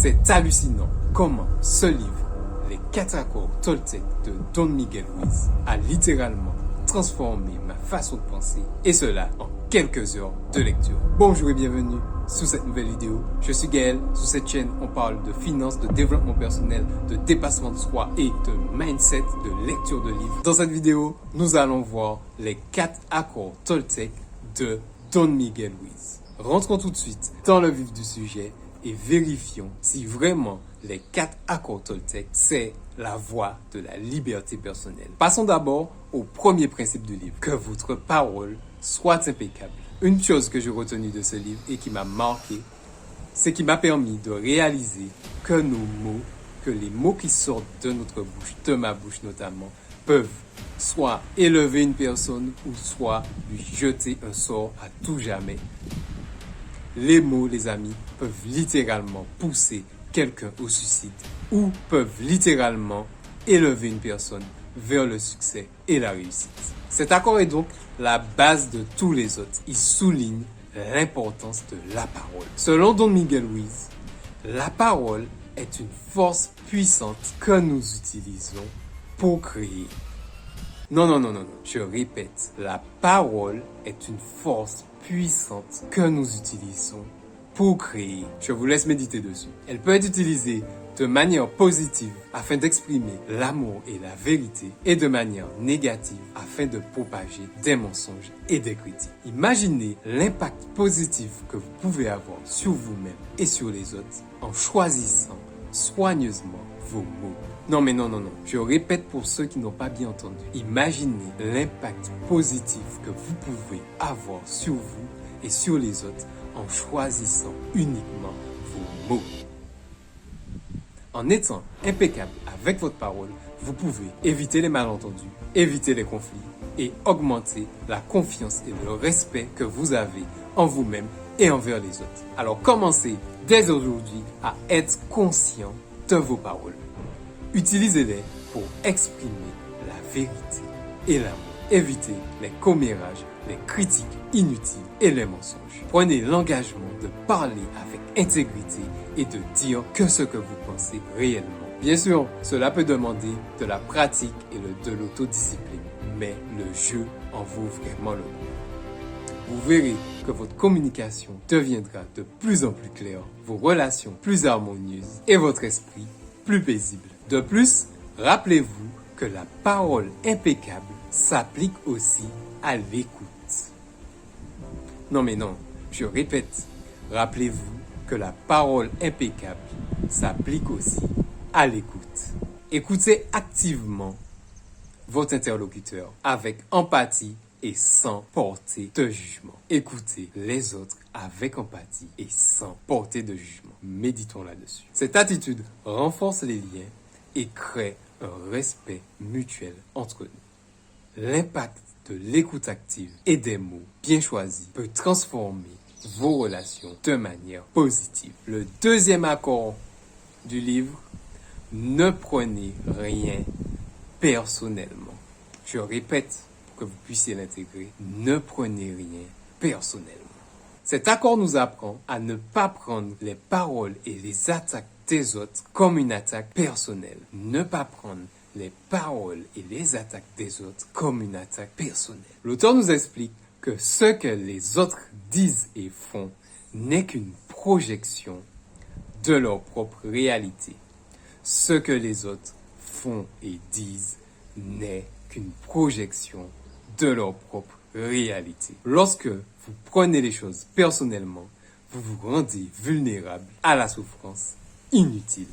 C'est hallucinant comment ce livre, Les 4 accords Toltec de Don Miguel Ruiz, a littéralement transformé ma façon de penser, et cela en quelques heures de lecture. Bonjour et bienvenue sur cette nouvelle vidéo. Je suis Gaël. Sur cette chaîne, on parle de finances, de développement personnel, de dépassement de soi et de mindset, de lecture de livres. Dans cette vidéo, nous allons voir les 4 accords Toltec de Don Miguel Ruiz. Rentrons tout de suite dans le vif du sujet et vérifions si vraiment les 4 accords Toltec, c'est la voie de la liberté personnelle. Passons d'abord au premier principe du livre, que votre parole soit impeccable. Une chose que j'ai retenue de ce livre et qui m'a marqué, c'est qu'il m'a permis de réaliser que nos mots, que les mots qui sortent de notre bouche, de ma bouche notamment, peuvent soit élever une personne ou soit lui jeter un sort à tout jamais. Les mots, les amis, peuvent littéralement pousser quelqu'un au suicide ou peuvent littéralement élever une personne vers le succès et la réussite. Cet accord est donc la base de tous les autres. Il souligne l'importance de la parole. Selon Don Miguel Ruiz, la parole est une force puissante que nous utilisons pour créer. Non. Je répète, la parole est une force puissante que nous utilisons pour créer. Je vous laisse méditer dessus. Elle peut être utilisée de manière positive afin d'exprimer l'amour et la vérité et de manière négative afin de propager des mensonges et des critiques. Imaginez l'impact positif que vous pouvez avoir sur vous-même et sur les autres en choisissant soigneusement vos mots. Non. Je répète pour ceux qui n'ont pas bien entendu. Imaginez l'impact positif que vous pouvez avoir sur vous et sur les autres en choisissant uniquement vos mots. En étant impeccable avec votre parole, vous pouvez éviter les malentendus, éviter les conflits et augmenter la confiance et le respect que vous avez en vous-même et envers les autres. Alors commencez dès aujourd'hui à être conscient de vos paroles. Utilisez-les pour exprimer la vérité et l'amour. Évitez les commérages, les critiques inutiles et les mensonges. Prenez l'engagement de parler avec intégrité et de dire que ce que vous pensez réellement. Bien sûr, cela peut demander de la pratique et de l'autodiscipline, mais le jeu en vaut vraiment le coup. Vous verrez que votre communication deviendra de plus en plus claire, vos relations plus harmonieuses et votre esprit plus paisible. De plus, rappelez-vous que la parole impeccable s'applique aussi à l'écoute. Non, je répète, rappelez-vous que la parole impeccable s'applique aussi à l'écoute. Écoutez activement votre interlocuteur avec empathie et sans porter de jugement. Écoutez les autres avec empathie et sans porter de jugement. Méditons là-dessus. Cette attitude renforce les liens et crée un respect mutuel entre nous. L'impact de l'écoute active et des mots bien choisis peut transformer vos relations de manière positive. Le deuxième accord du livre, ne prenez rien personnellement. Je répète pour que vous puissiez l'intégrer, ne prenez rien personnellement. Cet accord nous apprend à ne pas prendre les paroles et les attaques des autres comme une attaque personnelle. Ne pas prendre les paroles et les attaques des autres comme une attaque personnelle. L'auteur nous explique que ce que les autres disent et font n'est qu'une projection de leur propre réalité. Ce que les autres font et disent n'est qu'une projection de leur propre réalité. Lorsque vous prenez les choses personnellement, vous vous rendez vulnérable à la souffrance inutile.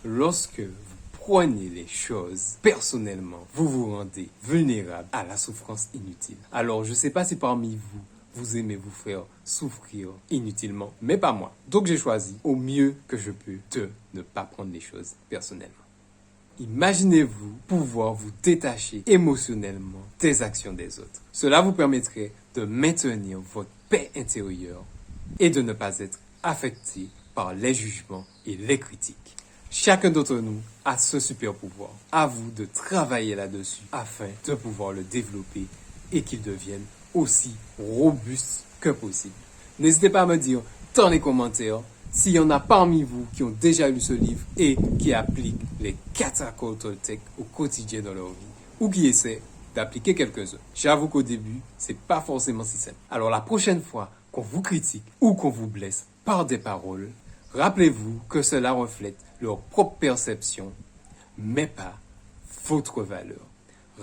Lorsque vous prenez les choses personnellement, vous vous rendez vulnérable à la souffrance inutile. Alors, je ne sais pas si parmi vous, vous aimez vous faire souffrir inutilement, mais pas moi. Donc, j'ai choisi au mieux que je peux de ne pas prendre les choses personnellement. Imaginez-vous pouvoir vous détacher émotionnellement des actions des autres. Cela vous permettrait de maintenir votre paix intérieure et de ne pas être affecté par les jugements et les critiques. Chacun d'entre nous a ce super pouvoir. À vous de travailler là-dessus afin de pouvoir le développer et qu'il devienne aussi robuste que possible. N'hésitez pas à me dire dans les commentaires s'il y en a parmi vous qui ont déjà lu ce livre et qui appliquent les 4 accords Toltec au quotidien dans leur vie, ou qui essaient d'appliquer quelques-uns. J'avoue qu'au début, c'est pas forcément si simple. Alors la prochaine fois qu'on vous critique ou qu'on vous blesse par des paroles, rappelez-vous que cela reflète leur propre perception, mais pas votre valeur.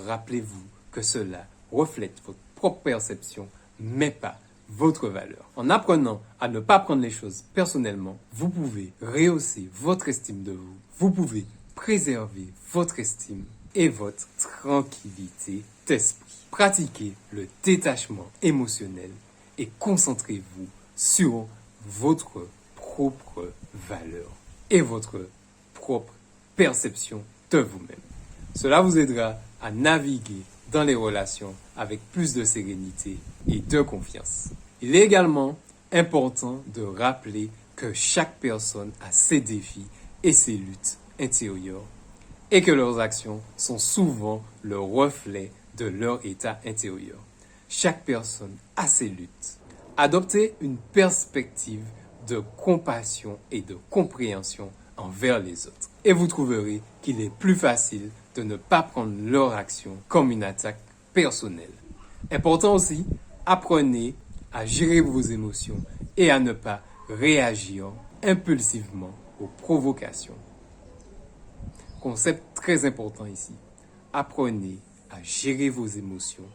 Rappelez-vous que cela reflète votre propre perception, mais pas votre valeur. En apprenant à ne pas prendre les choses personnellement, vous pouvez rehausser votre estime de vous. Vous pouvez préserver votre estime et votre tranquillité d'esprit. Pratiquez le détachement émotionnel et concentrez-vous sur votre propre valeur et votre propre perception de vous-même. Cela vous aidera à naviguer dans les relations avec plus de sérénité et de confiance. Il est également important de rappeler que chaque personne a ses défis et ses luttes intérieures et que leurs actions sont souvent le reflet de leur état intérieur. Chaque personne a ses luttes. Adoptez une perspective de compassion et de compréhension envers les autres. Et vous trouverez qu'il est plus facile de ne pas prendre leur action comme une attaque personnelle. Important aussi, apprenez à gérer vos émotions et à ne pas réagir impulsivement aux provocations. Concept très important ici. Apprenez à gérer vos émotions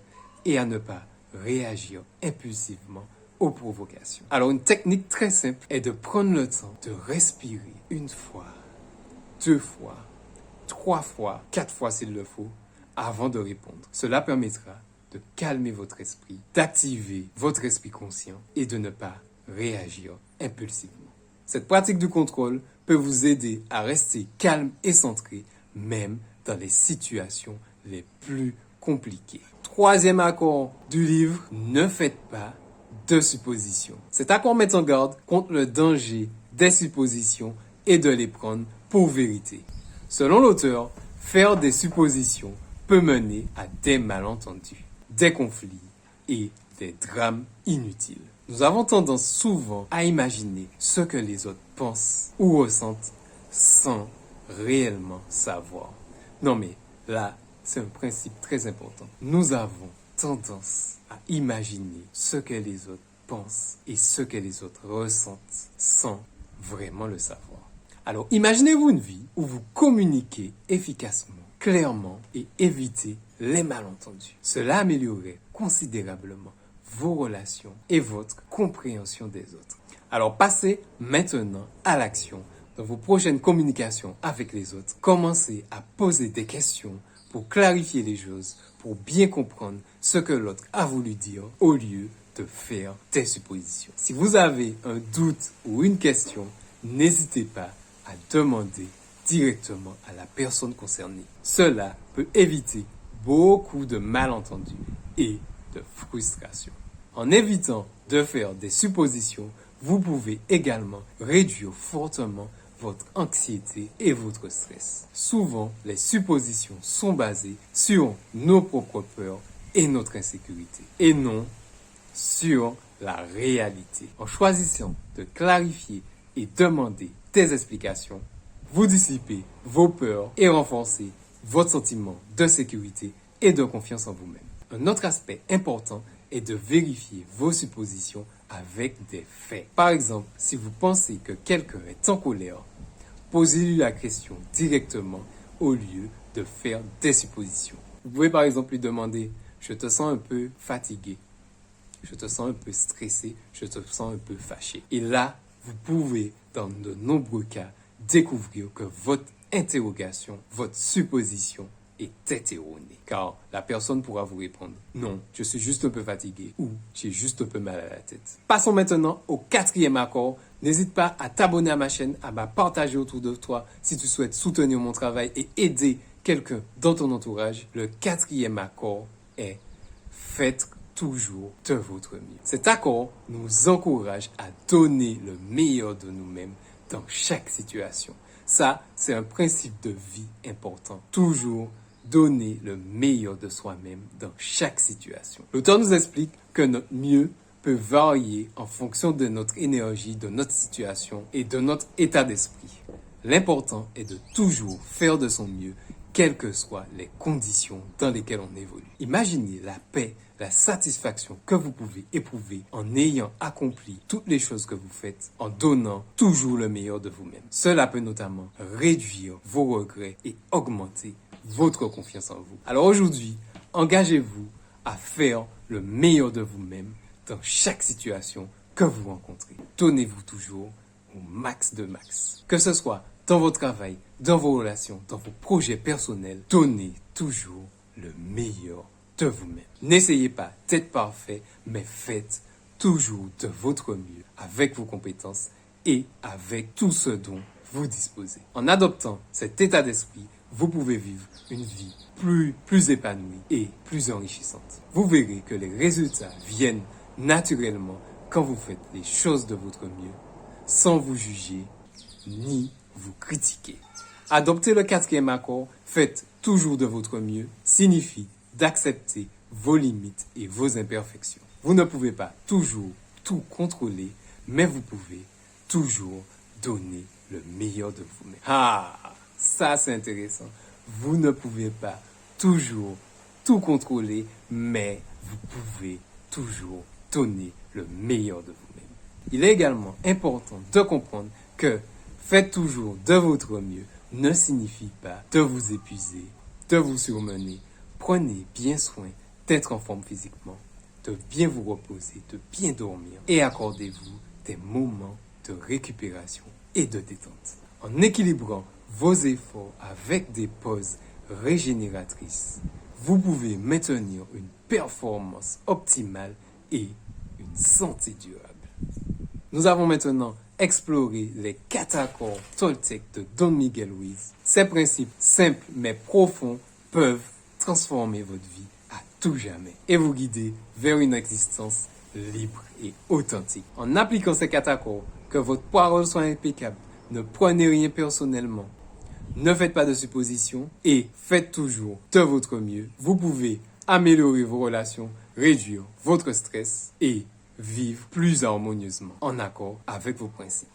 et à ne pas réagir impulsivement aux provocations. Alors une technique très simple est de prendre le temps de respirer une fois, 2 fois, 3 fois, 4 fois s'il le faut, avant de répondre. Cela permettra de calmer votre esprit, d'activer votre esprit conscient et de ne pas réagir impulsivement. Cette pratique du contrôle peut vous aider à rester calme et centré, même dans les situations les plus compliquées. 3e accord du livre, ne faites pas de suppositions. Cet accord met en garde contre le danger des suppositions et de les prendre pour vérité. Selon l'auteur, faire des suppositions peut mener à des malentendus, des conflits et des drames inutiles. Nous avons tendance souvent à imaginer ce que les autres pensent ou ressentent sans réellement savoir. Non mais là, c'est un principe très important. Nous avons tendance à imaginer ce que les autres pensent et ce que les autres ressentent sans vraiment le savoir. Alors, imaginez-vous une vie où vous communiquez efficacement, clairement et évitez les malentendus. Cela améliorerait considérablement vos relations et votre compréhension des autres. Alors, passez maintenant à l'action. Dans vos prochaines communications avec les autres, commencez à poser des questions pour clarifier les choses, pour bien comprendre ce que l'autre a voulu dire au lieu de faire des suppositions. Si vous avez un doute ou une question, n'hésitez pas à demander directement à la personne concernée. Cela peut éviter beaucoup de malentendus et de frustration. En évitant de faire des suppositions, vous pouvez également réduire fortement votre anxiété et votre stress. Souvent, les suppositions sont basées sur nos propres peurs et notre insécurité, et non sur la réalité. En choisissant de clarifier et demander des explications, vous dissipez vos peurs et renforcez votre sentiment de sécurité et de confiance en vous-même. Un autre aspect important est de vérifier vos suppositions avec des faits. Par exemple, si vous pensez que quelqu'un est en colère, posez-lui la question directement au lieu de faire des suppositions. Vous pouvez par exemple lui demander « Je te sens un peu fatigué, je te sens un peu stressé, je te sens un peu fâché ». Et là, vous pouvez, dans de nombreux cas, découvrir que votre interrogation, votre supposition est erronée. Car la personne pourra vous répondre « Non, je suis juste un peu fatigué » ou « J'ai juste un peu mal à la tête ». Passons maintenant au 4e accord. N'hésite pas à t'abonner à ma chaîne, à partager autour de toi si tu souhaites soutenir mon travail et aider quelqu'un dans ton entourage. Le 4e accord est « Faites toujours de votre mieux ». Cet accord nous encourage à donner le meilleur de nous-mêmes dans chaque situation. Ça, c'est un principe de vie important. Toujours donner le meilleur de soi-même dans chaque situation. L'auteur nous explique que notre mieux peut varier en fonction de notre énergie, de notre situation et de notre état d'esprit. L'important est de toujours faire de son mieux, quelles que soient les conditions dans lesquelles on évolue. Imaginez la paix, la satisfaction que vous pouvez éprouver en ayant accompli toutes les choses que vous faites, en donnant toujours le meilleur de vous-même. Cela peut notamment réduire vos regrets et augmenter votre confiance en vous. Alors aujourd'hui, engagez-vous à faire le meilleur de vous-même dans chaque situation que vous rencontrez. Donnez-vous toujours au max de max. Que ce soit dans votre travail, dans vos relations, dans vos projets personnels, donnez toujours le meilleur de vous-même. N'essayez pas d'être parfait, mais faites toujours de votre mieux avec vos compétences et avec tout ce dont vous disposez. En adoptant cet état d'esprit, vous pouvez vivre une vie plus épanouie et plus enrichissante. Vous verrez que les résultats viennent naturellement quand vous faites les choses de votre mieux, sans vous juger ni vous critiquer. Adopter le 4e accord, faites toujours de votre mieux, signifie d'accepter vos limites et vos imperfections. Vous ne pouvez pas toujours tout contrôler, mais vous pouvez toujours donner le meilleur de vous-même. Ah, ça c'est intéressant. Vous ne pouvez pas toujours tout contrôler, mais vous pouvez toujours donner le meilleur de vous-même. Il est également important de comprendre que faites toujours de votre mieux ne signifie pas de vous épuiser, de vous surmener. Prenez bien soin d'être en forme physiquement, de bien vous reposer, de bien dormir et accordez-vous des moments de récupération et de détente. En équilibrant vos efforts avec des pauses régénératrices, vous pouvez maintenir une performance optimale et une santé durable. Nous avons maintenant exploré les 4 accords Toltec de Don Miguel Ruiz. Ces principes simples mais profonds peuvent transformer votre vie à tout jamais et vous guider vers une existence libre et authentique. En appliquant ces 4 accords, que votre parole soit impeccable, ne prenez rien personnellement, ne faites pas de suppositions et faites toujours de votre mieux. Vous pouvez améliorer vos relations, réduire votre stress et vivre plus harmonieusement en accord avec vos principes.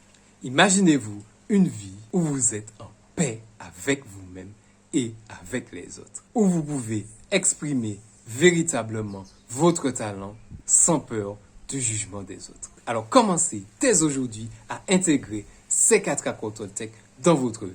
Imaginez-vous une vie où vous êtes en paix avec vous-même et avec les autres, où vous pouvez exprimer véritablement votre talent sans peur du jugement des autres. Alors commencez dès aujourd'hui à intégrer ces 4 accords Toltec dans votre vie.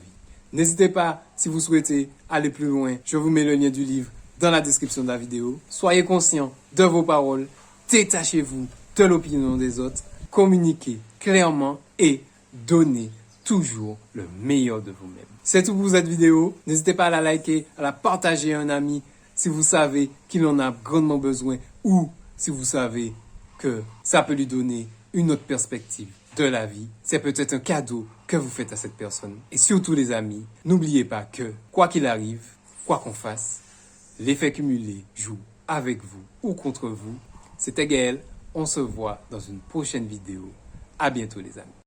N'hésitez pas, si vous souhaitez aller plus loin, je vous mets le lien du livre dans la description de la vidéo. Soyez conscient de vos paroles, détachez-vous de l'opinion des autres, communiquez clairement et donnez toujours le meilleur de vous-même. C'est tout pour cette vidéo. N'hésitez pas à la liker, à la partager à un ami si vous savez qu'il en a grandement besoin ou si vous savez que ça peut lui donner une autre perspective de la vie. C'est peut-être un cadeau que vous faites à cette personne. Et surtout les amis, n'oubliez pas que quoi qu'il arrive, quoi qu'on fasse, l'effet cumulé joue avec vous ou contre vous. C'était Gaël. On se voit dans une prochaine vidéo. À bientôt les amis.